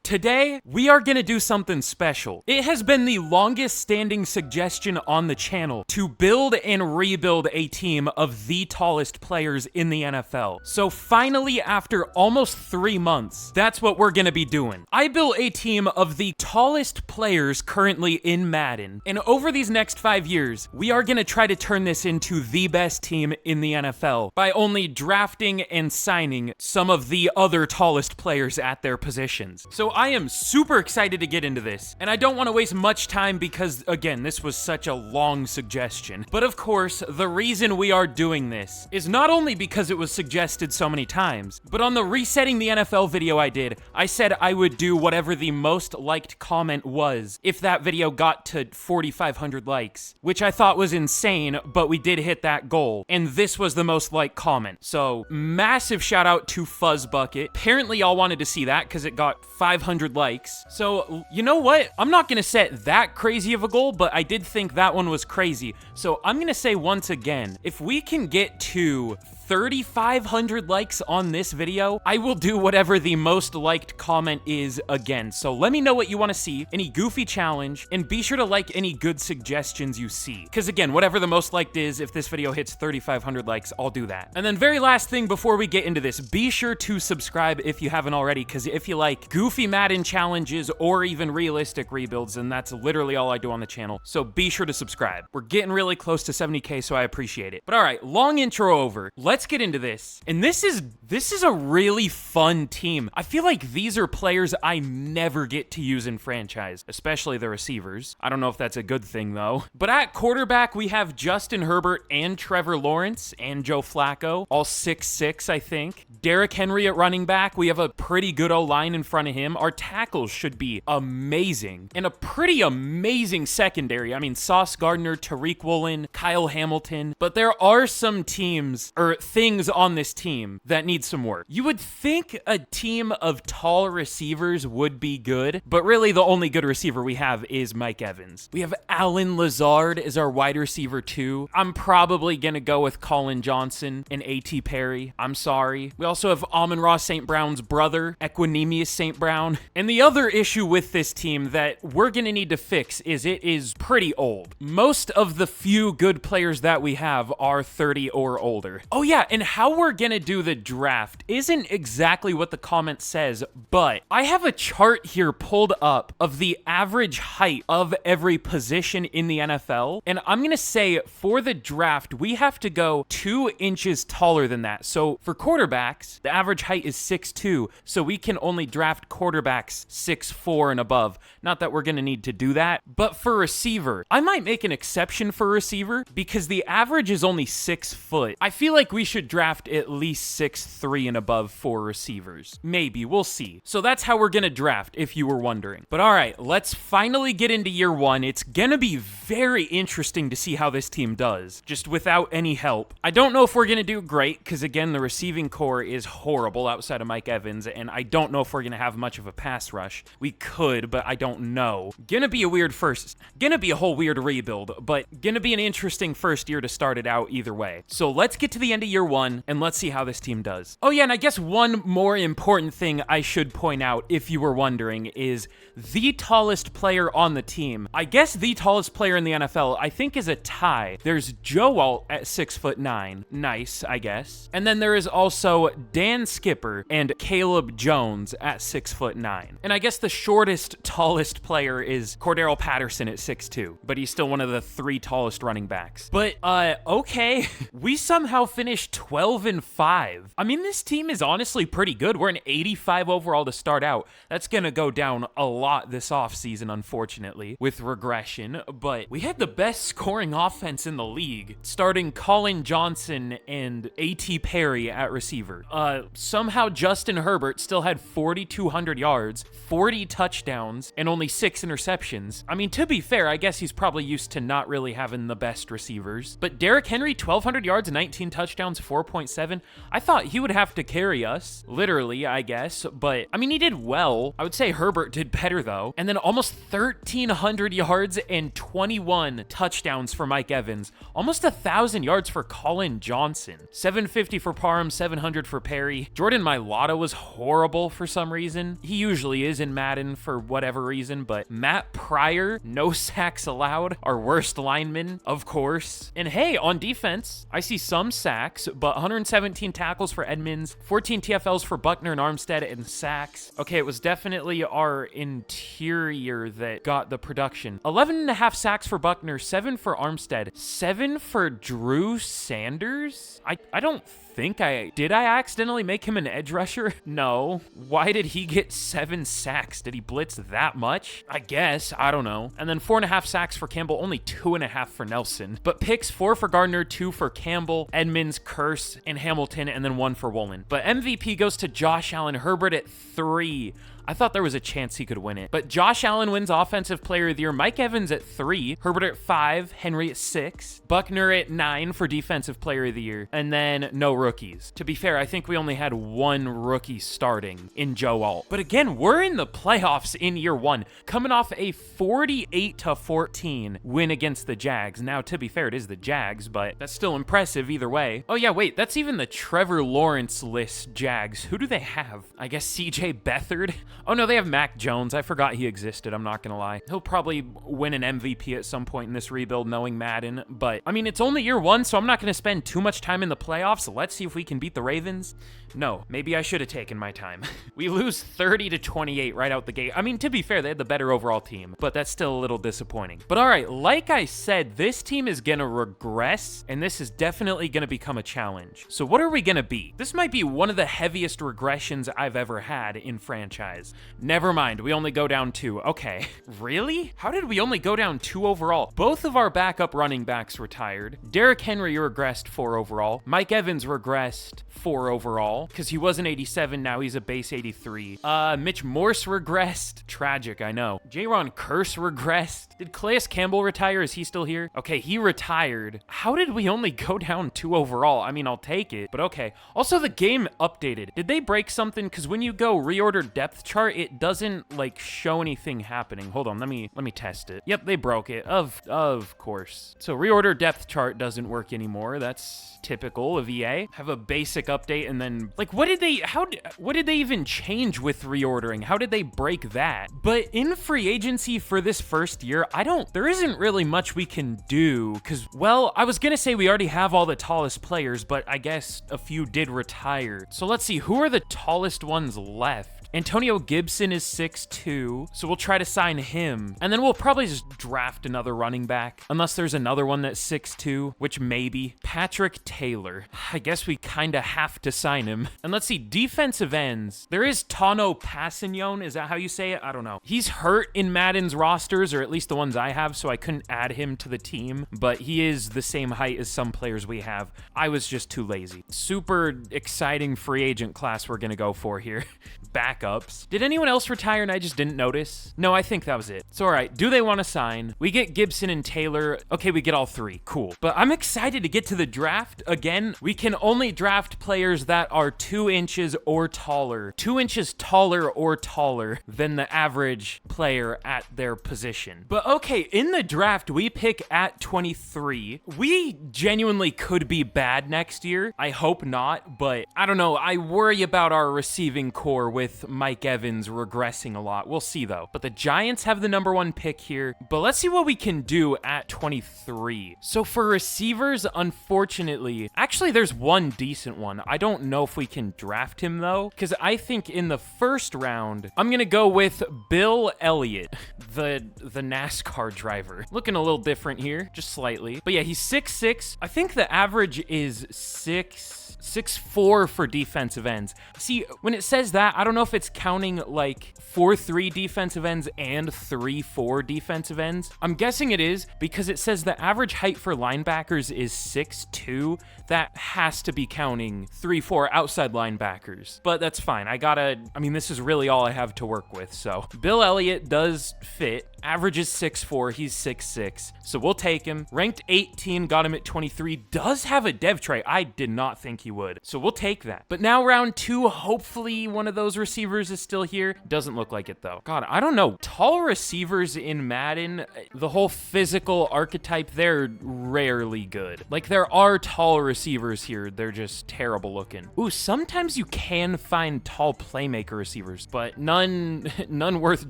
Today, we are gonna do something special. It has been the longest standing suggestion on the channel to build and rebuild a team of the tallest players in the NFL. So finally, after almost 3 months, that's what we're gonna be doing. I built a team of the tallest players currently in Madden, and over these next 5 years, we are gonna try to turn this into the best team in the NFL by only drafting and signing some of the other tallest players at their positions. So I am super excited to get into this, and I don't want to waste much time because, again, this was such a long suggestion. But of course, the reason we are doing this is not only because it was suggested so many times, but on the Resetting the NFL video I did, I said I would do whatever the most liked comment was if that video got to 4,500 likes, which I thought was insane, but we did hit that goal, and this was the most liked comment. So, massive shout out to Fuzzbucket. Apparently y'all wanted to see that because it got 500 likes. So, you know what? I'm not gonna set that crazy of a goal, but I did think that one was crazy. So I'm gonna say once again, if we can get to 3,500 likes on this video, I will do whatever the most liked comment is again. So let me know what you want to see, any goofy challenge, and be sure to like any good suggestions you see. Because again, whatever the most liked is, if this video hits 3,500 likes, I'll do that. And then very last thing before we get into this, be sure to subscribe if you haven't already, because if you like goofy Madden challenges or even realistic rebuilds, then that's literally all I do on the channel. So be sure to subscribe. We're getting really close to 70K, so I appreciate it. But all right, long intro over. Let's get into this. And this is a really fun team. I feel like these are players I never get to use in franchise, especially the receivers. I don't know if that's a good thing though. But at quarterback, we have Justin Herbert and Trevor Lawrence and Joe Flacco, all 6'6", I think. Derrick Henry at running back. We have a pretty good O-line in front of him. Our tackles should be amazing. And a pretty amazing secondary. I mean, Sauce Gardner, Tariq Woolen, Kyle Hamilton. But there are some teams, or things on this team that need some work. You would think a team of tall receivers would be good, but really the only good receiver we have is Mike Evans. We have Allen Lazard as our wide receiver 2. I'm probably gonna go with Colin Johnson and A.T. Perry. I'm sorry. We also have Amon-Ra St. Brown's brother, Equanimous St. Brown. And the other issue with this team that we're gonna need to fix is it is pretty old. Most of the few good players that we have are 30 or older. Oh yeah, and how we're gonna do the draft isn't exactly what the comment says, but I have a chart here pulled up of the average height of every position in the NFL, and I'm gonna say for the draft, we have to go 2 inches taller than that. So for quarterbacks, the average height is 6'2", so we can only draft quarterbacks 6'4" and above. Not that we're gonna need to do that, but for receiver, I might make an exception for receiver because the average is only 6 foot. I feel like we should draft at least 6'3" and above for receivers. Maybe, we'll see. So that's how we're gonna draft, if you were wondering. But all right, let's finally get into year 1. It's gonna be very interesting to see how this team does, just without any help. I don't know if we're gonna do great, because again, the receiving core is horrible outside of Mike Evans, and I don't know if we're gonna have much of a pass rush. We could, but I don't know. Gonna be a weird first, gonna be a whole weird rebuild, but gonna be an interesting first year to start it out either way. So let's get to the end of year 1, and let's see how this team does. Oh yeah, and I guess one more important thing I should point out, if you were wondering, is the tallest player on the team. I guess the tallest player in the NFL, I think, is a tie. There's Joe Alt at 6'9". Nice, I guess. And then there is also Dan Skipper and Caleb Jones at 6'9". And I guess the shortest, tallest player is Cordero Patterson at 6'2", but he's still one of the 3 tallest running backs. But, okay. We somehow finished 12-5. I mean, this team is honestly pretty good. We're an 85 overall to start out. That's gonna go down a lot this offseason, unfortunately, with regression, but we had the best scoring offense in the league, starting Colin Johnson and A.T. Perry at receiver. Somehow Justin Herbert still had 4,200 yards, 40 touchdowns, and only 6 interceptions. I mean, to be fair, I guess he's probably used to not really having the best receivers, but Derrick Henry, 1,200 yards, 19 touchdowns, 4.7. I thought he would would have to carry us, literally, I guess. But, I mean, he did well. I would say Herbert did better, though. And then almost 1,300 yards and 21 touchdowns for Mike Evans. Almost 1,000 yards for Colin Johnson. 750 for Parham, 700 for Perry. Jordan Mailata was horrible for some reason. He usually is in Madden for whatever reason, but Matt Pryor, no sacks allowed. Our worst lineman, of course. And hey, on defense, I see some sacks, but 117 tackles for Edmonds, 14 TFLs for Buckner and Armstead, and sacks. Okay, it was definitely our interior that got the production. 11.5 sacks for Buckner, 7 for Armstead, 7 for Drew Sanders? I don't think did I accidentally make him an edge rusher? No. Why did he get 7 sacks? Did he blitz that much? I guess, I don't know. And then 4.5 sacks for Campbell, only 2.5 for Nelson. But picks, 4 for Gardner, 2 for Campbell, Edmonds, Curse, and Hamilton, and then 1 for Woolen. But MVP goes to Josh Allen, Herbert at 3. I thought there was a chance he could win it. But Josh Allen wins Offensive Player of the Year. Mike Evans at 3. Herbert at 5. Henry at 6. Buckner at 9 for Defensive Player of the Year. And then no rookies. To be fair, I think we only had 1 rookie starting in Joe Alt. But again, we're in the playoffs in year 1. Coming off a 48-14 win against the Jags. Now, to be fair, it is the Jags, but that's still impressive either way. Oh yeah, wait, that's even the Trevor Lawrence list Jags. Who do they have? I guess CJ Beathard? Oh no, they have Mac Jones. I forgot he existed, I'm not gonna lie. He'll probably win an MVP at some point in this rebuild, knowing Madden. But, I mean, it's only year 1, so I'm not gonna spend too much time in the playoffs. Let's see if we can beat the Ravens. No, maybe I should have taken my time. We lose 30-28 right out the gate. I mean, to be fair, they had the better overall team, but that's still a little disappointing. But all right, like I said, this team is gonna regress, and this is definitely gonna become a challenge. So what are we gonna be? This might be one of the heaviest regressions I've ever had in franchise. Never mind, we only go down 2. Okay, really? How did we only go down 2 overall? Both of our backup running backs retired. Derrick Henry regressed 4 overall. Mike Evans regressed 4 overall, because he was an 87, now he's a base 83. Mitch Morse regressed. Tragic, I know. Jaron Curse regressed. Did Calais Campbell retire? Is he still here? Okay, he retired. How did we only go down 2 overall? I mean, I'll take it, but okay. Also, the game updated. Did they break something? Because when you go reorder depth chart, it doesn't, like, show anything happening. Hold on, let me test it. Yep, they broke it. Of course. So reorder depth chart doesn't work anymore. That's typical of EA. Have a basic update and then, like, what did they even change with reordering? How did they break that? But in free agency for this first year, there isn't really much we can do, because, well, I was gonna say we already have all the tallest players, but I guess a few did retire. So let's see, who are the tallest ones left? Antonio Gibson is 6'2", so we'll try to sign him. And then we'll probably just draft another running back, unless there's another one that's 6'2", which maybe. Patrick Taylor. I guess we kind of have to sign him. And let's see, defensive ends. There is Tano Passignon, is that how you say it? I don't know. He's hurt in Madden's rosters, or at least the ones I have, so I couldn't add him to the team, but he is the same height as some players we have. I was just too lazy. Super exciting free agent class we're gonna go for here. Backups. Did anyone else retire and I just didn't notice? No, I think that was it. So all right, do they want to sign? We get Gibson and Taylor. Okay, we get all 3. Cool. But I'm excited to get to the draft. Again, we can only draft players that are 2 inches or taller. 2 inches taller or taller than the average player at their position. But okay, in the draft, we pick at 23. We genuinely could be bad next year. I hope not, but I don't know. I worry about our receiving core with Mike Evans regressing a lot. We'll see though. But the Giants have the #1 pick here. But let's see what we can do at 23. So for receivers, unfortunately, actually there's one decent one. I don't know if we can draft him though, because I think in the first round, I'm gonna go with Bill Elliott, the NASCAR driver. Looking a little different here, just slightly. But yeah, he's 6'6". I think the average is 6'4" for defensive ends. See, when it says that, I don't know if it's counting like 4'3" defensive ends and 3'4" defensive ends. I'm guessing it is because it says the average height for linebackers is 6'2". That has to be counting 3'4" outside linebackers. But that's fine. I mean, this is really all I have to work with. So Bill Elliott does fit. Average is 6'4", he's 6'6", so we'll take him. Ranked 18, got him at 23. Does have a dev trait. I did not think he he would. So we'll take that. But now round 2, hopefully one of those receivers is still here. Doesn't look like it though. God, I don't know. Tall receivers in Madden, the whole physical archetype, they're rarely good. Like, there are tall receivers here. They're just terrible looking. Ooh, sometimes you can find tall playmaker receivers, but none worth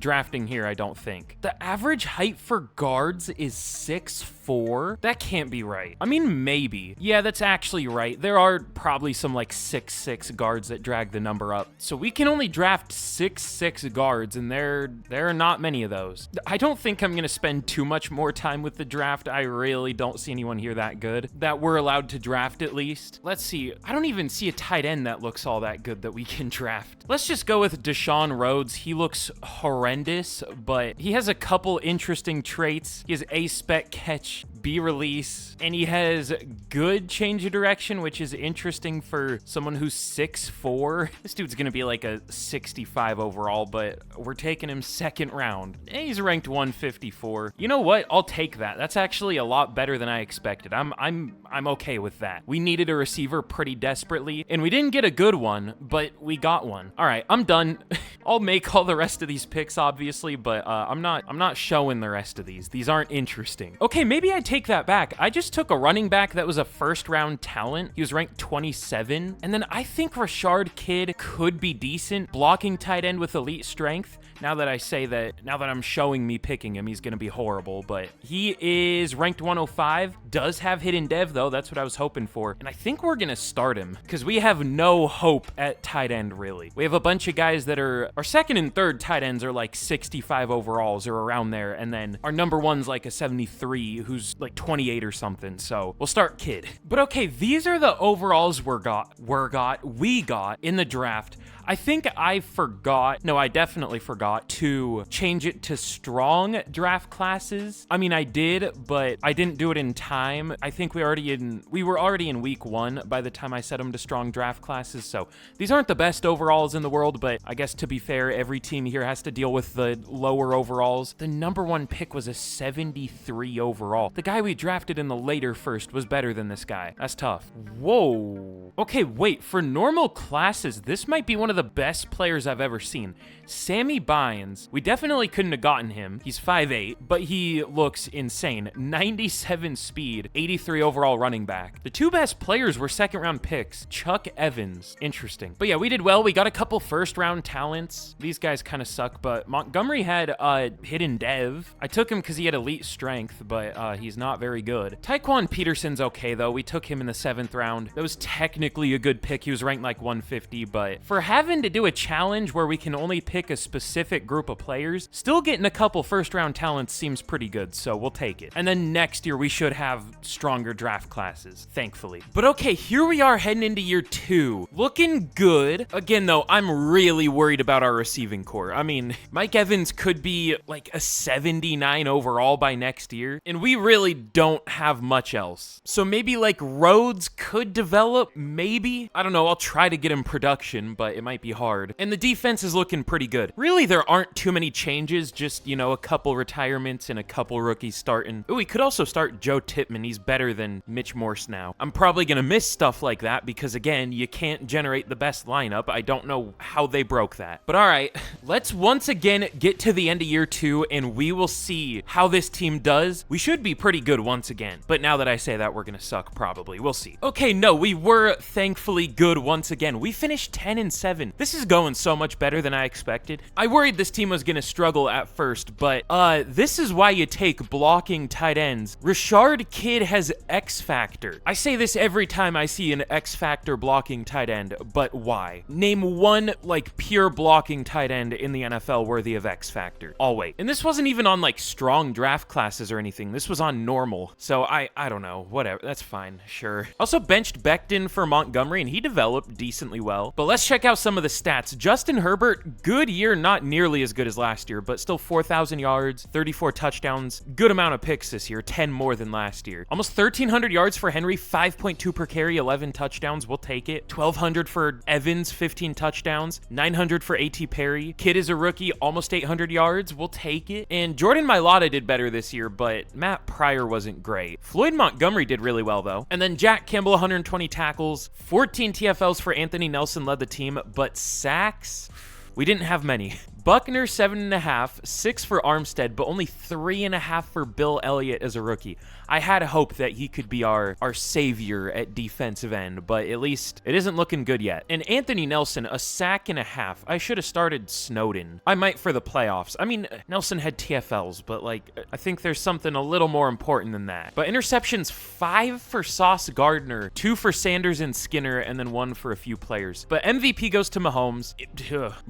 drafting here, I don't think. The average height for guards is 6'4". That can't be right. I mean, maybe. Yeah, that's actually right. There are probably some like 6'6" guards that drag the number up. So we can only draft 6'6" guards, and there are not many of those. I don't think I'm gonna spend too much more time with the draft. I really don't see anyone here that good that we're allowed to draft, at least. Let's see. I don't even see a tight end that looks all that good that we can draft. Let's just go with Deshaun Rhodes. He looks horrendous, but he has a couple interesting traits. He has A-spec catch, B release, and he has good change of direction, which is interesting for someone who's 6'4". This dude's gonna be like a 65 overall, but we're taking him second round. He's ranked 154. You know what? I'll take that. That's actually a lot better than I expected. I'm okay with that. We needed a receiver pretty desperately, and we didn't get a good one, but we got one. All right, I'm done. I'll make all the rest of these picks, obviously, but I'm not showing the rest of these. These aren't interesting. Okay, maybe I take that back. I just took a running back that was a first-round talent. He was ranked 27, and then I think Rashard Kidd could be decent, blocking tight end with elite strength. Now that I'm showing me picking him, he's going to be horrible, but he is ranked 105, does have hidden dev, though. That's what I was hoping for, and I think we're going to start him because we have no hope at tight end, really. We have a bunch of guys that are, our second and third tight ends are like 65 overalls or around there, and then our number one's like a 73 who's like 28 or something, so we'll start Kidd. But okay, these are the overalls we got in the draft. I think I definitely forgot to change it to strong draft classes. I mean, I did, but I didn't do it in time. I think we were already in week 1 by the time I set them to strong draft classes, so these aren't the best overalls in the world, but I guess to be fair, every team here has to deal with the lower overalls. The number 1 pick was a 73 overall. The guy we drafted in the later first was better than this guy. That's tough. Whoa. Okay, wait, for normal classes, this might be one of the best players I've ever seen. Sammy Bynes, we definitely couldn't have gotten him. He's 5'8", but he looks insane. 97 speed, 83 overall running back. The 2 best players were second round picks. Chuck Evans, interesting. But yeah, we did well. We got a couple first round talents. These guys kind of suck, but Montgomery had hidden dev. I took him because he had elite strength, but he's not very good. Tyquan Peterson's okay though. We took him in the 7th round. That was technically a good pick. He was ranked like 150, but for having to do a challenge where we can only pick a specific group of players, still getting a couple first round talents seems pretty good, so we'll take it. And then next year we should have stronger draft classes, thankfully. But okay, here we are heading into year 2. Looking good. Again though, I'm really worried about our receiving core. I mean, Mike Evans could be like a 79 overall by next year, and we really don't have much else. So maybe like Rhodes could develop, maybe? I don't know, I'll try to get him production, but it might be hard. And the defense is looking pretty good. Really, there aren't too many changes, just, you know, a couple retirements and a couple rookies starting. Oh, we could also start Joe Tippmann. He's better than Mitch Morse now. I'm probably gonna miss stuff like that because, again, you can't generate the best lineup. I don't know how they broke that. But all right, let's once again get to the end of year 2 and we will see how this team does. We should be pretty good once again. But now that I say that, we're gonna suck probably. We'll see. Okay, no, we were thankfully good once again. We finished 10-7. This is going so much better than I expected. I worried this team was gonna struggle at first, but this is why you take blocking tight ends. Rashard Kidd has X Factor. I say this every time I see an X Factor blocking tight end, but why? Name one, like, pure blocking tight end in the NFL worthy of X Factor. I'll wait. And this wasn't even on, like, strong draft classes or anything. This was on normal. So I don't know. Whatever. That's fine. Sure. Also benched Becton for Montgomery, and he developed decently well. But let's check out some some of the stats. Justin Herbert, good year, not nearly as good as last year, but still 4,000 yards, 34 touchdowns, good amount of picks this year, 10 more than last year. Almost 1,300 yards for Henry, 5.2 per carry, 11 touchdowns, we'll take it. 1,200 for Evans, 15 touchdowns, 900 for A.T. Perry. Kid is a rookie, almost 800 yards, we'll take it. And Jordan Mailata did better this year, but Matt Pryor wasn't great. Floyd Montgomery did really well, though. And then Jack Campbell, 120 tackles, 14 TFLs for Anthony Nelson led the team, but sacks, we didn't have many. Buckner, 7.5, 6 for Armstead, but only 3.5 for Bill Elliott as a rookie. I had hope that he could be our savior at defensive end, but at least it isn't looking good yet. And Anthony Nelson, a sack and a half. I should have started Snowden. I might for the playoffs. I mean, Nelson had TFLs, but like, I think there's something a little more important than that. But interceptions, 5 for Sauce Gardner, 2 for Sanders and Skinner, and then 1 for a few players. But MVP goes to Mahomes.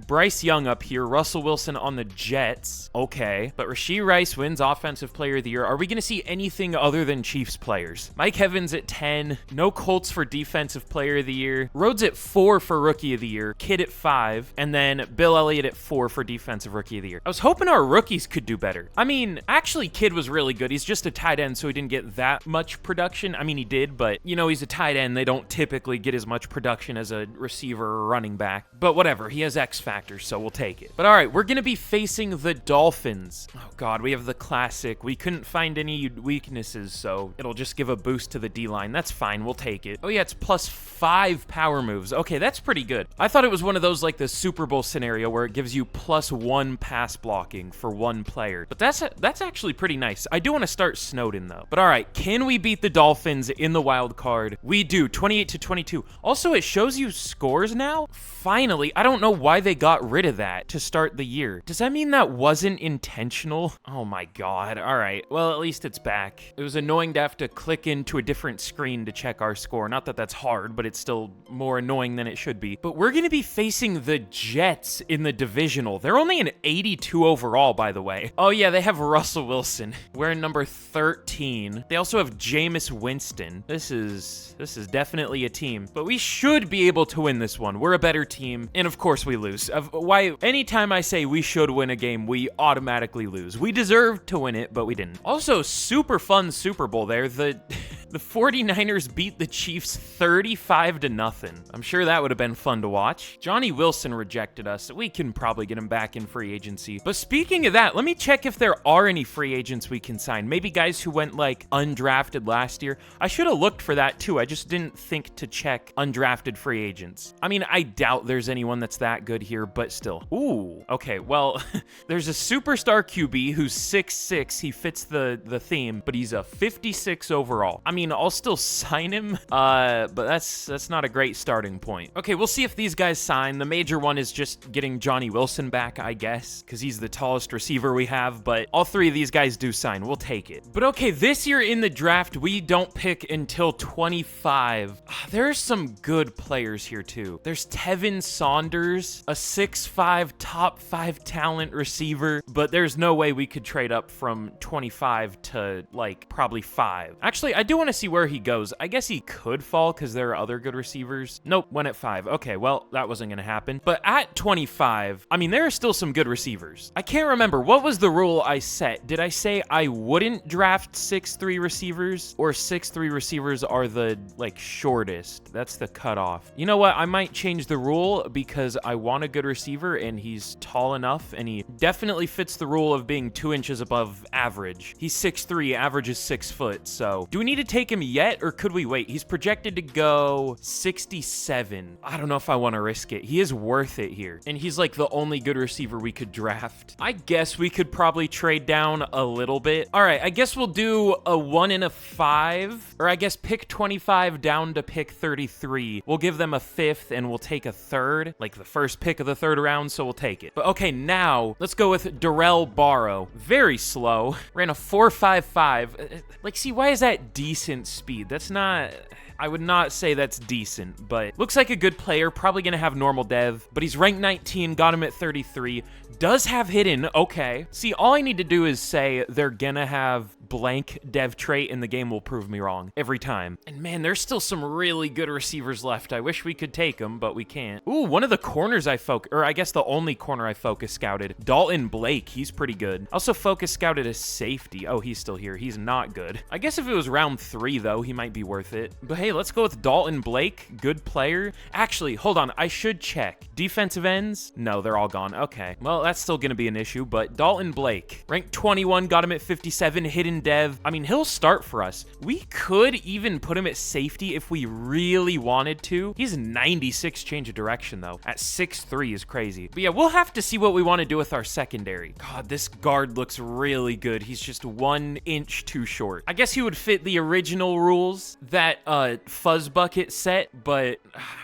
Bryce Young up here, Russell Wilson on the Jets. Okay. But Rashee Rice wins Offensive Player of the Year. Are we going to see anything other than Chiefs players? Mike Evans at 10. No Colts for Defensive Player of the Year. Rhodes at 4 for Rookie of the Year. Kidd at 5. And then Bill Elliott at 4 for Defensive Rookie of the Year. I was hoping our rookies could do better. I mean, actually, Kidd was really good. He's just a tight end, so he didn't get that much production. I mean, he did, but, you know, he's a tight end. They don't typically get as much production as a receiver or running back. But whatever. He has X factors, so we'll take it. But all right, we're going to be facing the Dolphins. Oh, God, we have the classic. We couldn't find any weaknesses, so it'll just give a boost to the D-line. That's fine. We'll take it. Oh, yeah, it's +5 power moves. Okay, that's pretty good. I thought it was one of those like the Super Bowl scenario where it gives you +1 pass blocking for one player. But that's actually pretty nice. I do want to start Snowden, though. But all right, can we beat the Dolphins in the wild card? We do, 28-22. Also, it shows you scores now. Finally, I don't know why they got rid of that to start the year. Does that mean that wasn't intentional? Oh my God. All right. Well, at least it's back. It was annoying to have to click into a different screen to check our score. Not that that's hard, but it's still more annoying than it should be. But we're going to be facing the Jets in the divisional. They're only an 82 overall, by the way. Oh yeah, they have Russell Wilson. We're in number 13. They also have Jameis Winston. This is definitely a team, but we should be able to win this one. We're a better team, and of course we lose. Anytime I say we should win a game, we automatically lose. We deserved to win it, but we didn't. Also, super fun Super Bowl there. The 49ers beat the Chiefs 35-0. I'm sure that would have been fun to watch. Johnny Wilson rejected us. We can probably get him back in free agency. But speaking of that, let me check if there are any free agents we can sign. Maybe guys who went like undrafted last year. I should have looked for that too. I just didn't think to check undrafted free agents. I mean, I doubt there's anyone that's that good here, but still. Ooh, okay, well, there's a superstar QB who's 6'6". He fits the theme, but he's a 56 overall. I mean, I'll still sign him, but that's not a great starting point. Okay, we'll see if these guys sign. The major one is just getting Johnny Wilson back, I guess, because he's the tallest receiver we have, but all 3 of these guys do sign. We'll take it. But okay, this year in the draft, we don't pick until 25. There's some good players here, too. There's Tevin Saunders, a 6'5", top 5 talent receiver, but there's no way we could trade up from 25 to, like, probably 5. Actually, I do want to see where he goes. I guess he could fall because there are other good receivers. Nope, went at 5. Okay, well, that wasn't going to happen. But at 25, I mean, there are still some good receivers. I can't remember. What was the rule I set? Did I say I wouldn't draft 6'3" receivers? Or 6'3" receivers are the, like, shortest? That's the cutoff. You know what? I might change the rule because I want a good receiver and he's tall enough and he definitely fits the rule of being 2 inches above average. He's 6'3", average is 6 foot. So do we need to take him yet or could we wait? He's projected to go 67. I don't know if I want to risk it. He is worth it here. And he's like the only good receiver we could draft. I guess we could probably trade down a little bit. All right, I guess we'll do a 1 and a 5, or I guess pick 25 down to pick 33. We'll give them a 5th and we'll take a 3rd, like the first pick of the 3rd round, so we'll take it. But okay, now let's go with Darrell Barrow. Very slow. Ran a 4.55. Like, see, why is that decent speed? That's not... I would not say that's decent, but looks like a good player. Probably going to have normal dev, but he's ranked 19, got him at 33. Does have hidden, okay. See, all I need to do is say they're gonna have blank dev trait and the game will prove me wrong every time. And man, there's still some really good receivers left. I wish we could take them, but we can't. Ooh, one of the corners I guess the only corner I focus scouted. Dalton Blake, he's pretty good. Also focus scouted a safety. Oh, he's still here. He's not good. I guess if it was round 3 though, he might be worth it. But hey, let's go with Dalton Blake, good player. Actually, hold on, I should check. Defensive ends? No, they're all gone. Okay, well, that's still gonna be an issue, but Dalton Blake, ranked 21, got him at 57, hidden dev. I mean, he'll start for us. We could even put him at safety if we really wanted to. He's 96 change of direction though. At 6'3" is crazy. But yeah, we'll have to see what we want to do with our secondary. God, this guard looks really good. He's just 1 inch too short. I guess he would fit the original rules that Fuzz Bucket set, but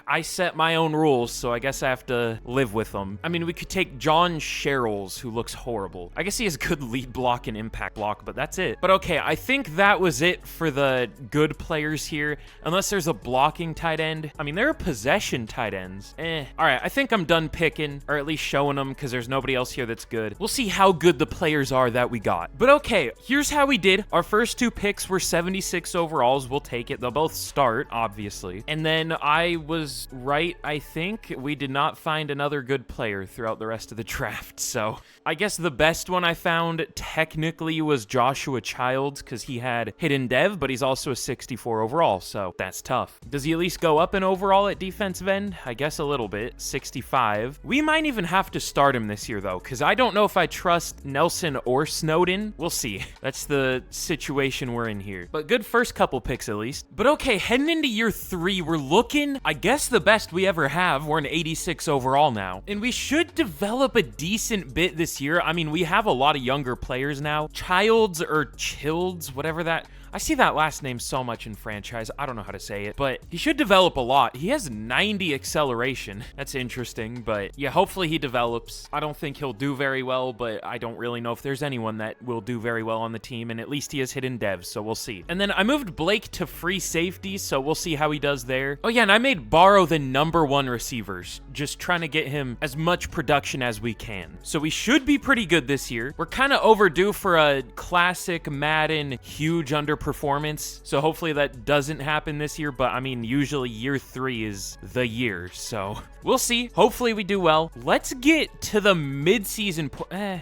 I set my own rules, so I guess I have to live with them. I mean, we could take John Sherrills, who looks horrible. I guess he has good lead block and impact block, but that's it. But okay, I think that was it for the good players here, unless there's a blocking tight end. I mean, there are possession tight ends. All right, I think I'm done picking, or at least showing them, because there's nobody else here that's good. We'll see how good the players are that we got. But okay, here's how we did. Our first 2 picks were 76 overalls. We'll take it. They'll both start, obviously. And then I was right, I think. We did not find another good player throughout the rest of the draft, so I guess the best one I found technically was Joshua Childs, because he had hidden dev, but he's also a 64 overall, so that's tough. Does he at least go up in overall at defensive end? I guess a little bit. 65. We might even have to start him this year, though, because I don't know if I trust Nelson or Snowden. We'll see. That's the situation we're in here. But good first couple picks, at least. But okay, heading into year 3, we're looking, I guess, the best we ever have. We're an 86 overall now, and we should develop a decent bit this year. I mean, we have a lot of younger players now. Childs or Childs, whatever that... I see that last name so much in franchise. I don't know how to say it, but he should develop a lot. He has 90 acceleration. That's interesting, but yeah, hopefully he develops. I don't think he'll do very well, but I don't really know if there's anyone that will do very well on the team, and at least he has hidden devs, so we'll see. And then I moved Blake to free safety, so we'll see how he does there. Oh yeah, and I made Borrow the #1 receivers, just trying to get him as much production as we can. So we should be pretty good this year. We're kind of overdue for a classic Madden huge underperformance, so hopefully that doesn't happen this year, but I mean, usually year 3 is the year, so we'll see. Hopefully we do well. Let's get to the mid-season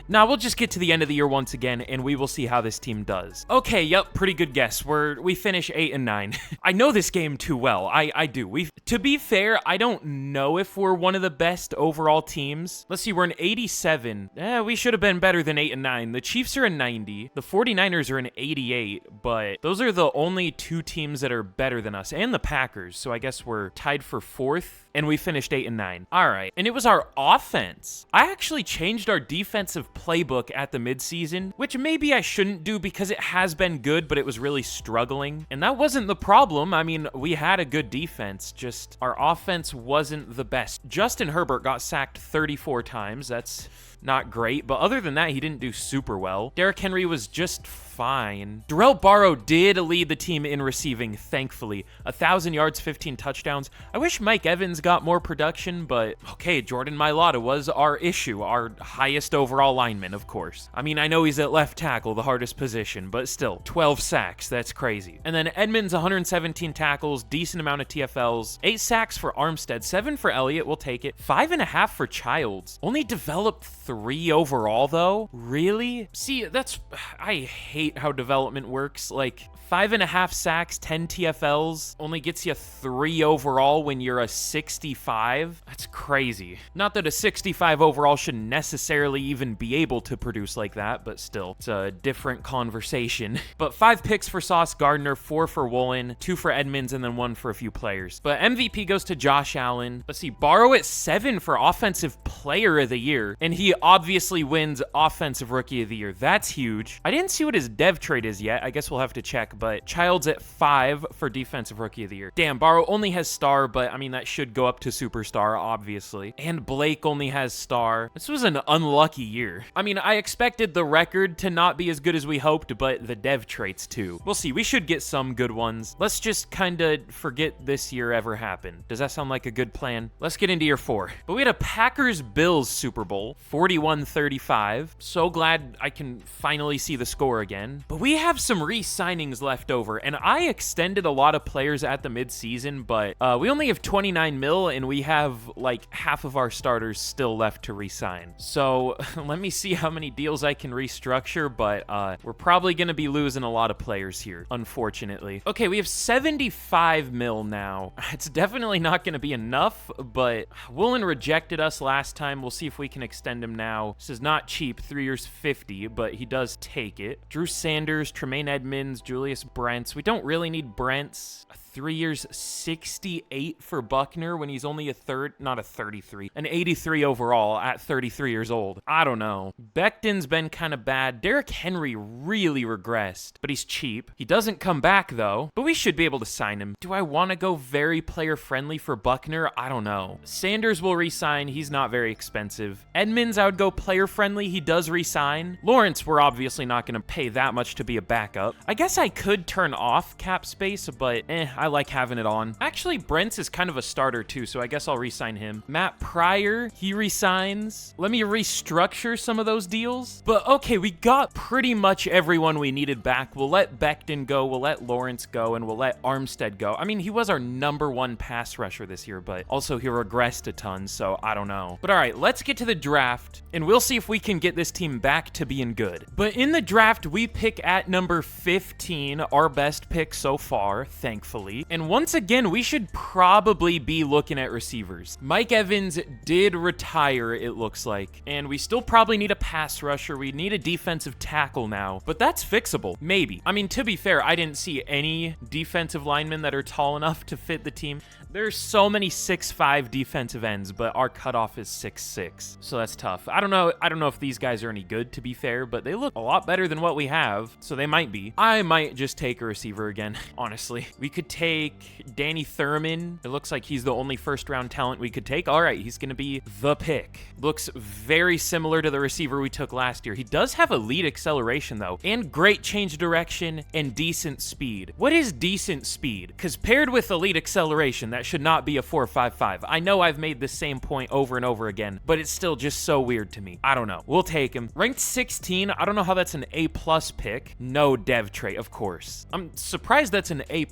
Nah, we'll just get to the end of the year once again, and we will see how this team does. Okay, yep, pretty good guess. We finish 8 and 9. I know this game too well. I do. To be fair, I don't know if we're one of the best overall teams. Let's see, we're an 87. We should have been better than 8 and 9. The Chiefs are a 90. The 49ers are an 88, but those are the only 2 teams that are better than us, and the Packers, so I guess we're tied for 4th. And we finished 8 and 9. All right. And it was our offense. I actually changed our defensive playbook at the midseason, which maybe I shouldn't do because it has been good, but it was really struggling. And that wasn't the problem. I mean, we had a good defense, just our offense wasn't the best. Justin Herbert got sacked 34 times. That's not great, but other than that, he didn't do super well. Derrick Henry was just fine. Darrell Barrow did lead the team in receiving, thankfully. 1,000 yards, 15 touchdowns. I wish Mike Evans got more production, but okay, Jordan Mailata was our issue, our highest overall lineman, of course. I mean, I know he's at left tackle, the hardest position, but still, 12 sacks, that's crazy. And then Edmonds, 117 tackles, decent amount of TFLs, 8 sacks for Armstead, 7 for Elliott, we'll take it, 5.5 for Childs. Only developed 3 overall, though? Really? See, I hate how development works. Like, 5.5 sacks, 10 TFLs, only gets you 3 overall when you're a 65. That's crazy. Not that a 65 overall shouldn't necessarily even be able to produce like that, but still, it's a different conversation. But 5 picks for Sauce Gardner, 4 for Woolen, 2 for Edmonds, and then 1 for a few players. But MVP goes to Josh Allen. Let's see, Barrow at 7 for Offensive Player of the Year, and he obviously wins Offensive Rookie of the Year. That's huge. I didn't see what his dev trait is yet. I guess we'll have to check, but Child's at 5 for Defensive Rookie of the Year. Damn, Barrow only has star, but I mean, that should go up to superstar, obviously. And Blake only has star. This was an unlucky year. I mean, I expected the record to not be as good as we hoped, but the dev traits too. We'll see. We should get some good ones. Let's just kind of forget this year ever happened. Does that sound like a good plan? Let's get into year 4. But we had a Packers-Bills Super Bowl, 41-35. So glad I can finally see the score again. But we have some re-signings left over, and I extended a lot of players at the mid-season, but we only have 29 mil, and we have like half of our starters still left to re-sign. So let me see how many deals I can restructure, but we're probably going to be losing a lot of players here, unfortunately. Okay, we have 75 mil now. It's definitely not going to be enough, but Woolen rejected us last time. We'll see if we can extend him now. This is not cheap, 3 years 50, but he does take it. Drew Sanders, Tremaine Edmonds, Julius Brents. We don't really need Brents. 3 years 68 for Buckner when he's only an 83 overall at 33 years old. I don't know. Becton's been kind of bad. Derrick Henry really regressed, but he's cheap. He doesn't come back though, but we should be able to sign him. Do I want to go very player friendly for Buckner? I don't know. Sanders will re-sign. He's not very expensive. Edmonds, I would go player friendly. He does re-sign. Lawrence, we're obviously not going to pay that much to be a backup. I guess I could turn off cap space, but I like having it on. Actually, Brent's is kind of a starter too, so I guess I'll re-sign him. Matt Pryor, he re-signs. Let me restructure some of those deals. But okay, we got pretty much everyone we needed back. We'll let Becton go, we'll let Lawrence go, and we'll let Armstead go. I mean, he was our #1 pass rusher this year, but also he regressed a ton, so I don't know. But all right, let's get to the draft, and we'll see if we can get this team back to being good. But in the draft, we pick at number 15, our best pick so far, thankfully. And once again, we should probably be looking at receivers. Mike Evans did retire, it looks like. And we still probably need a pass rusher. We need a defensive tackle now. But that's fixable. Maybe. I mean, to be fair, I didn't see any defensive linemen that are tall enough to fit the team. There's so many 6'5" defensive ends, but our cutoff is 6'6", so that's tough. I don't know if these guys are any good, to be fair, but they look a lot better than what we have, so they might be. I might just take a receiver again, honestly. We could take Danny Thurman. It looks like he's the only first-round talent we could take. All right, he's going to be the pick. Looks very similar to the receiver we took last year. He does have elite acceleration, though, and great change of direction and decent speed. What is decent speed? Because paired with elite acceleration, that should not be a 4.55. I know I've made the same point over and over again, but it's still just so weird to me. I don't know. We'll take him. Ranked 16. I don't know how that's an A+ pick. No dev trait, of course. I'm surprised that's an A+,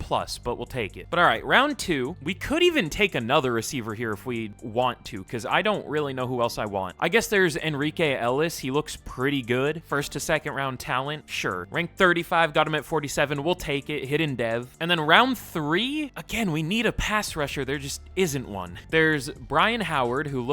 but we'll take it. But all right, round 2. We could even take another receiver here if we want to, because I don't really know who else I want. I guess there's Enrique Ellis. He looks pretty good. First to second round talent. Sure. Ranked 35. Got him at 47. We'll take it. Hidden dev. And then round 3. Again, we need a pass rusher. There just isn't one. There's Brian Howard, who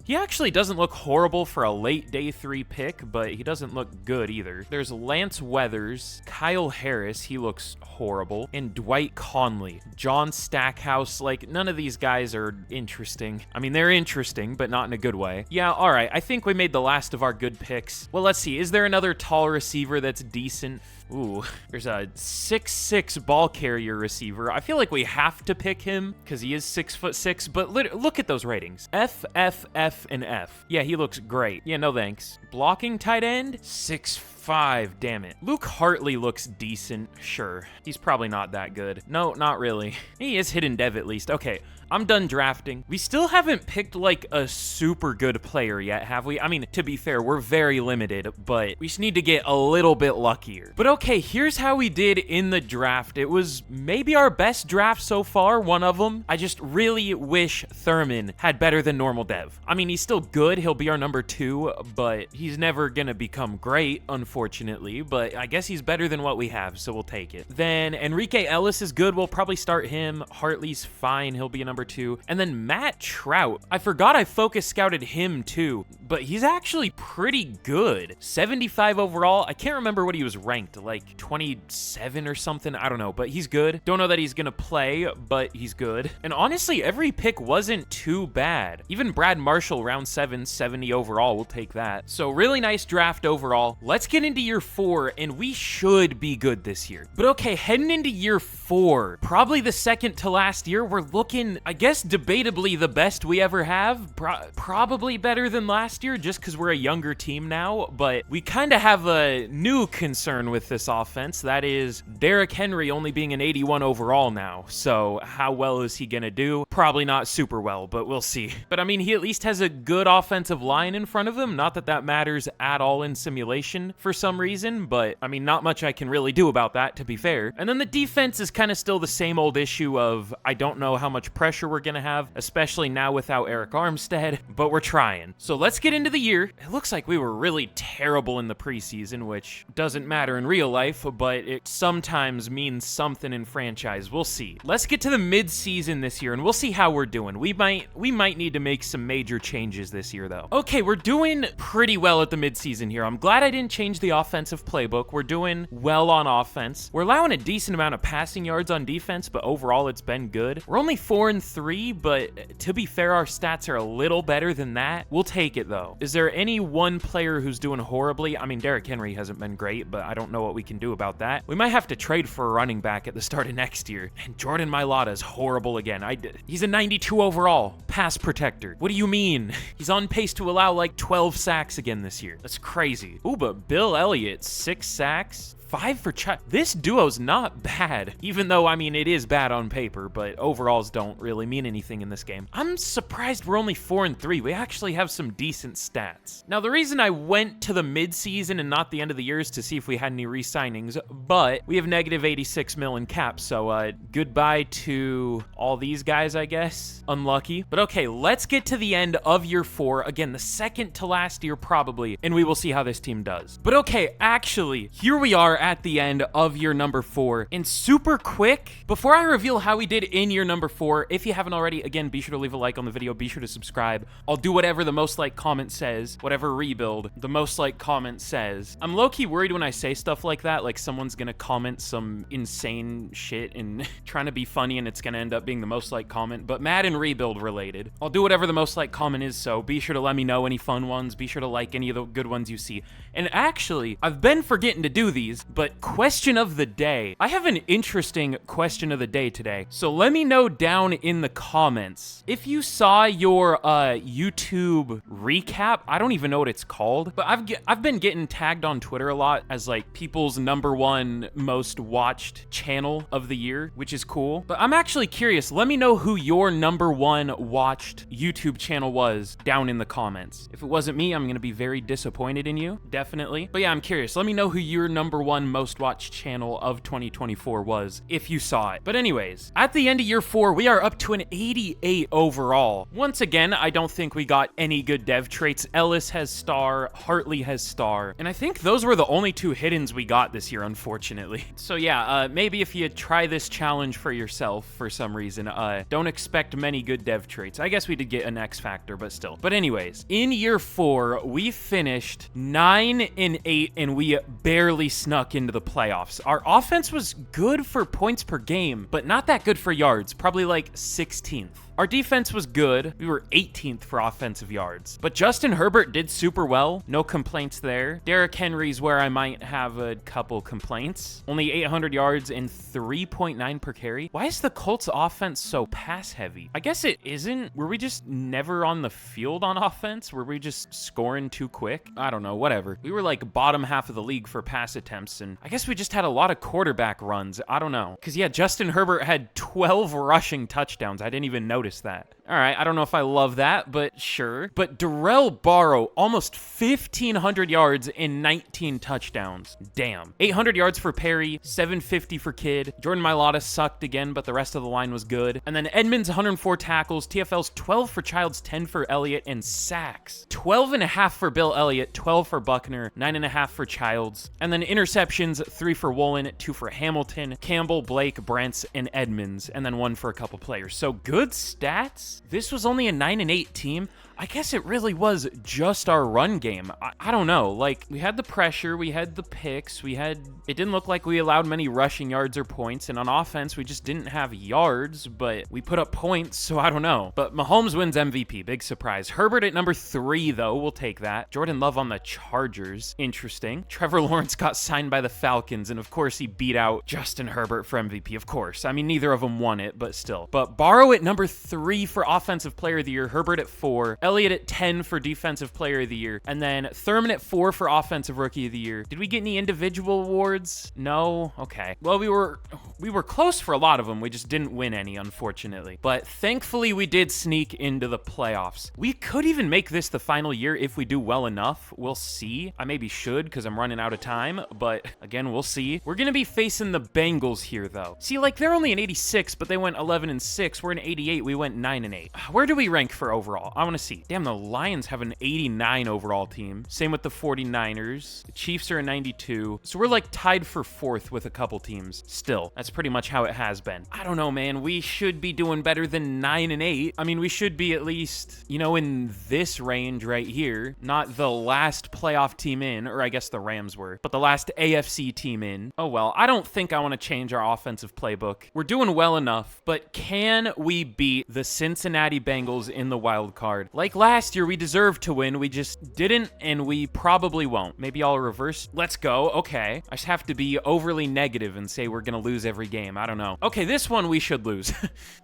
he actually doesn't look horrible for a late day 3 pick, but he doesn't look good either. There's Lance Weathers, Kyle Harris, he looks horrible, and Dwight Conley. John Stackhouse, like, none of these guys are interesting. I mean, they're interesting, but not in a good way. Yeah, all right, I think we made the last of our good picks. Well, let's see. Is there another tall receiver that's decent? Ooh, there's a 6'6" ball carrier receiver. I feel like we have to pick him because he is 6'6", but look at those ratings. F, F, F, and F. Yeah, he looks great. Yeah, no thanks. Blocking tight end? 6'5", damn it. Luke Hartley looks decent, sure. He's probably not that good. No, not really. He is hidden dev at least. Okay, I'm done drafting. We still haven't picked like a super good player yet, have we? I mean, to be fair, we're very limited, but we just need to get a little bit luckier. But okay, here's how we did in the draft. It was maybe our best draft so far, one of them. I just really wish Thurman had better than normal dev. I mean, he's still good. He'll be our number 2, but he's never gonna become great, unfortunately, but I guess he's better than what we have, so we'll take it. Then Enrique Ellis is good. We'll probably start him. Hartley's fine. He'll be a number number 2. And then Matt Trout. I forgot I focus scouted him too, but he's actually pretty good. 75 overall. I can't remember what he was ranked, like 27 or something. I don't know, but he's good. Don't know that he's gonna play, but he's good. And honestly, every pick wasn't too bad. Even Brad Marshall, round 7, 70 overall. We'll take that. So really nice draft overall. Let's get into year 4, and we should be good this year. But okay, heading into year 4, probably the second to last year, we're looking, I guess, debatably the best we ever have. Probably better than last year, just because we're a younger team now, but we kind of have a new concern with this offense. That is Derrick Henry only being an 81 overall now. So how well is he gonna do? Probably not super well, but we'll see. But I mean, he at least has a good offensive line in front of him. Not that that matters at all in simulation for some reason, but I mean, not much I can really do about that, to be fair. And then the defense is kind of still the same old issue of I don't know how much pressure we're gonna have, especially now without Eric Armstead, but we're trying. So let's get into the year. It looks like we were really terrible in the preseason, which doesn't matter in real life, but it sometimes means something in franchise. We'll see. Let's get to the mid-season this year, and we'll see how we're doing. We might need to make some major changes this year, though. Okay, we're doing pretty well at the mid-season here. I'm glad I didn't change the offensive playbook. We're doing well on offense. We're allowing a decent amount of passing yards on defense, but overall it's been good. We're only 4-3, but to be fair, our stats are a little better than that. We'll take it, though. Is there any one player who's doing horribly? I mean, Derrick Henry hasn't been great, but I don't know what we can do about that. We might have to trade for a running back at the start of next year. And Jordan Mailata is horrible again. He's a 92 overall pass protector. What do you mean? He's on pace to allow like 12 sacks again this year. That's crazy. Ooh, but Bill Elliott, 6 sacks. 5 for Chuck. This duo's not bad, even though, I mean, it is bad on paper, but overalls don't really mean anything in this game. I'm surprised we're only 4-3. We actually have some decent stats. Now, the reason I went to the mid-season and not the end of the year is to see if we had any re-signings, but we have negative 86 mil in cap, so goodbye to all these guys, I guess. Unlucky. But okay, let's get to the end of year 4. Again, the second to last year, probably, and we will see how this team does. But okay, actually, here we are at the end of year number 4. And super quick, before I reveal how we did in year number 4, if you haven't already, again, be sure to leave a like on the video, be sure to subscribe. I'll do whatever the most like comment says, whatever rebuild the most like comment says. I'm low-key worried when I say stuff like that, like someone's gonna comment some insane shit and trying to be funny and it's gonna end up being the most like comment, but Madden rebuild related. I'll do whatever the most like comment is, so be sure to let me know any fun ones, be sure to like any of the good ones you see. And actually, I've been forgetting to do these, but question of the day. I have an interesting question of the day today. So let me know down in the comments if you saw your YouTube recap. I don't even know what it's called, but I've been getting tagged on Twitter a lot as like people's #1 most watched channel of the year, which is cool. But I'm actually curious. Let me know who your #1 watched YouTube channel was down in the comments. If it wasn't me, I'm gonna be very disappointed in you, definitely. But yeah, I'm curious. Let me know who your #1 most watched channel of 2024 was, if you saw it. But anyways, at the end of year 4, we are up to an 88 overall. Once again, I don't think we got any good dev traits. Ellis has star, Hartley has star, and I think those were the only 2 hiddens we got this year, unfortunately. So yeah, maybe if you try this challenge for yourself for some reason, don't expect many good dev traits. I guess we did get an X factor, but still. But anyways, in year 4, we finished 9-8, and we barely snuck into the playoffs. Our offense was good for points per game, but not that good for yards, probably like 16th. Our defense was good. We were 18th for offensive yards. But Justin Herbert did super well. No complaints there. Derrick Henry's where I might have a couple complaints. Only 800 yards and 3.9 per carry. Why is the Colts offense so pass heavy? I guess it isn't. Were we just never on the field on offense? Were we just scoring too quick? I don't know, whatever. We were like bottom half of the league for pass attempts, and I guess we just had a lot of quarterback runs. I don't know. Because yeah, Justin Herbert had 12 rushing touchdowns. I didn't even notice that. All right, I don't know if I love that, but sure. But Darrell Barrow, almost 1,500 yards and 19 touchdowns. Damn. 800 yards for Perry, 750 for Kidd. Jordan Mailata sucked again, but the rest of the line was good. And then Edmonds, 104 tackles. TFL's 12 for Childs, 10 for Elliott, and sacks. 12.5 for Bill Elliott, 12 for Buckner, 9.5 for Childs. And then interceptions, 3 for Woolen, 2 for Hamilton, Campbell, Blake, Brents, and Edmonds. And then 1 for a couple players. So good stats. This was only a 9-8 team. I guess it really was just our run game. I don't know. Like, we had the pressure, we had the picks, it didn't look like we allowed many rushing yards or points, and on offense, we just didn't have yards, but we put up points, so I don't know. But Mahomes wins MVP, big surprise. Herbert at number 3, though, we'll take that. Jordan Love on the Chargers, interesting. Trevor Lawrence got signed by the Falcons, and of course, he beat out Justin Herbert for MVP, of course. I mean, neither of them won it, but still. But Barrow at number 3 for Offensive Player of the Year, Herbert at 4, Elliott at 10 for Defensive Player of the Year, and then Thurman at 4 for Offensive Rookie of the Year. Did we get any individual awards? No? Okay. Well, we were close for a lot of them. We just didn't win any, unfortunately. But thankfully, we did sneak into the playoffs. We could even make this the final year if we do well enough. We'll see. I maybe should because I'm running out of time, but again, we'll see. We're going to be facing the Bengals here, though. See, like, they're only an 86, but they went 11-6. We're an 88. We went 9-8. Where do we rank for overall? I want to see. Damn, the Lions have an 89 overall team. Same with the 49ers. The Chiefs are a 92. So we're like tied for 4th with a couple teams. Still, that's pretty much how it has been. I don't know, man. We should be doing better than 9-8. I mean, we should be at least, you know, in this range right here. Not the last playoff team in, or I guess the Rams were, but the last AFC team in. Oh, well, I don't think I want to change our offensive playbook. We're doing well enough, but can we beat the Cincinnati Bengals in the wild card? Like last year, we deserved to win. We just didn't, and we probably won't. Maybe I'll reverse. Let's go. Okay. I just have to be overly negative and say we're going to lose every game. I don't know. Okay, this one we should lose.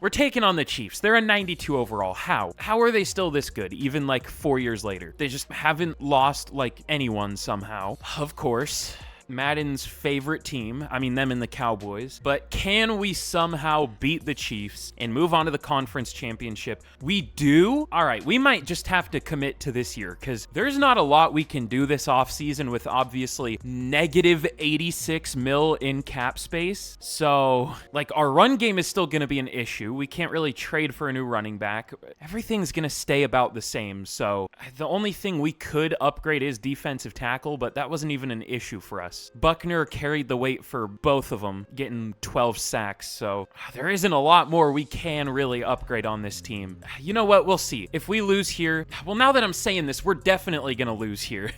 We're taking on the Chiefs. They're a 92 overall. How? How are they still this good, even like 4 years later? They just haven't lost like anyone somehow. Of course. Madden's favorite team. I mean, them and the Cowboys. But can we somehow beat the Chiefs and move on to the conference championship? We do? All right, we might just have to commit to this year because there's not a lot we can do this offseason with obviously negative 86 mil in cap space. So, like, our run game is still going to be an issue. We can't really trade for a new running back. Everything's going to stay about the same. So, the only thing we could upgrade is defensive tackle, but that wasn't even an issue for us. Buckner carried the weight for both of them, getting 12 sacks, so there isn't a lot more we can really upgrade on this team. You know what? We'll see. If we lose here, well, now that I'm saying this, we're definitely going to lose here.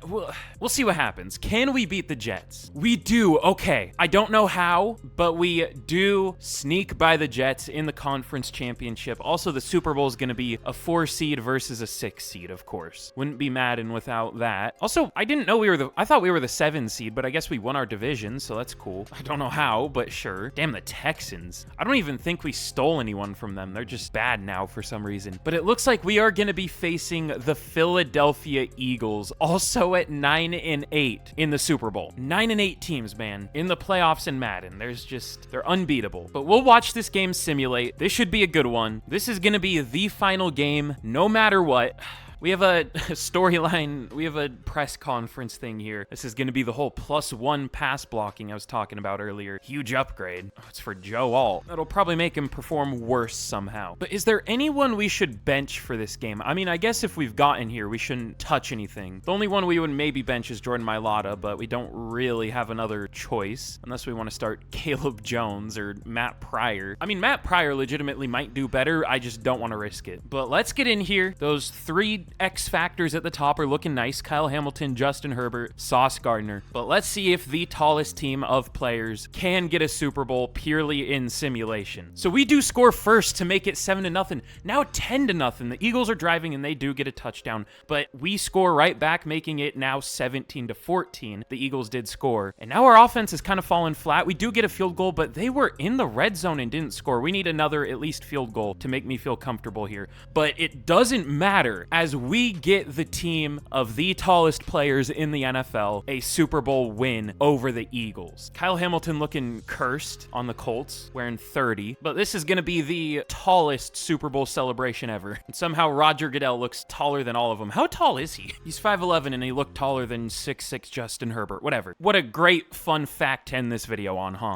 We'll see what happens. Can we beat the Jets? We do. Okay. I don't know how, but we do sneak by the Jets in the conference championship. Also, the Super Bowl is going to be a 4 seed versus a 6 seed, of course. Wouldn't be Madden without that. Also, I didn't know I thought we were the 7 seed, but I guess we won our division, so that's cool. I don't know how, but sure. Damn, the Texans. I don't even think we stole anyone from them. They're just bad now for some reason. But it looks like we are going to be facing the Philadelphia Eagles, also at 9-8 in the Super Bowl. 9-8 teams, man, in the playoffs in Madden. They're unbeatable. But we'll watch this game simulate. This should be a good one. This is going to be the final game, no matter what. We have a storyline, we have a press conference thing here. This is going to be the whole +1 pass blocking I was talking about earlier. Huge upgrade. Oh, it's for Joe Alt. That'll probably make him perform worse somehow. But is there anyone we should bench for this game? I mean, I guess if we've gotten here, we shouldn't touch anything. The only one we would maybe bench is Jordan Mailata, but we don't really have another choice unless we want to start Caleb Jones or Matt Pryor. I mean, Matt Pryor legitimately might do better. I just don't want to risk it. But let's get in here. Those 3 X factors at the top are looking nice. Kyle Hamilton, Justin Herbert, Sauce Gardner. But let's see if the tallest team of players can get a Super Bowl purely in simulation. So we do score first to make it 7-0. Now 10-0. The Eagles are driving and they do get a touchdown, but we score right back, making it now 17-14. The Eagles did score. And now our offense is kind of fallen flat. We do get a field goal, but they were in the red zone and didn't score. We need another at least field goal to make me feel comfortable here. But it doesn't matter as we get the team of the tallest players in the NFL a Super Bowl win over the Eagles. Kyle Hamilton looking cursed on the Colts, wearing 30, but this is going to be the tallest Super Bowl celebration ever. And somehow Roger Goodell looks taller than all of them. How tall is he? He's 5'11", and he looked taller than 6'6" Justin Herbert. Whatever. What a great fun fact to end this video on, huh?